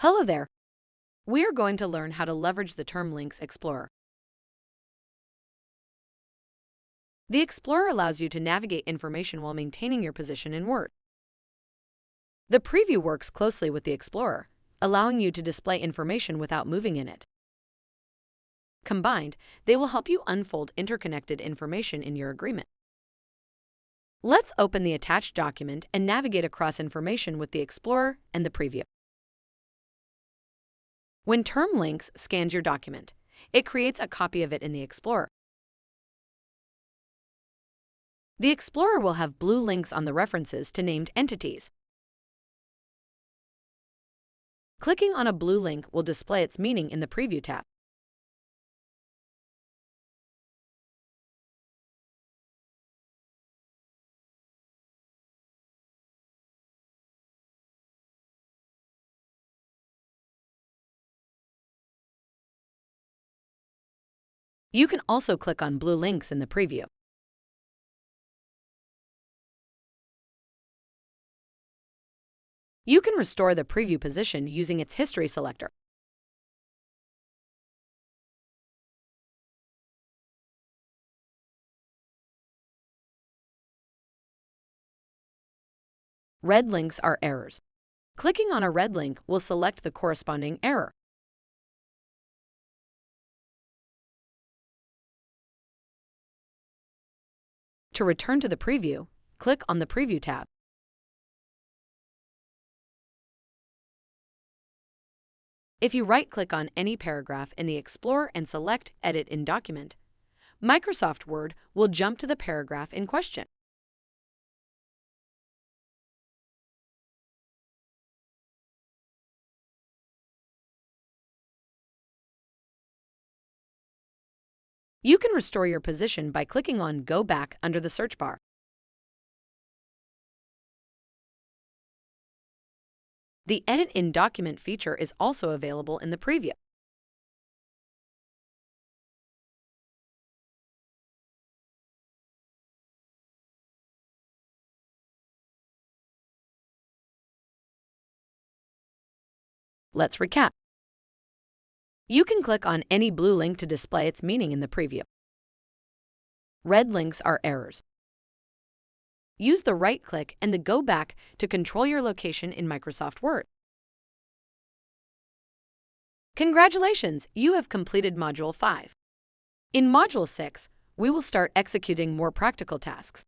Hello there. We are going to learn how to leverage the TermLynx Explorer. The Explorer allows you to navigate information while maintaining your position in Word. The preview works closely with the Explorer, allowing you to display information without moving in it. Combined, they will help you unfold interconnected information in your agreement. Let's open the attached document and navigate across information with the Explorer and the preview. When TermLynx scans your document, it creates a copy of it in the Explorer. The Explorer will have blue links on the references to named entities. Clicking on a blue link will display its meaning in the Preview tab. You can also click on blue links in the preview. You can restore the preview position using its history selector. Red links are errors. Clicking on a red link will select the corresponding error. To return to the preview, click on the Preview tab. If you right-click on any paragraph in the Explorer and select Edit in Document, Microsoft Word will jump to the paragraph in question. You can restore your position by clicking on Go Back under the search bar. The Edit in Document feature is also available in the preview. Let's recap. You can click on any blue link to display its meaning in the preview. Red links are errors. Use the right click and the Go Back to control your location in Microsoft Word. Congratulations, you have completed Module 5. In Module 6, we will start executing more practical tasks.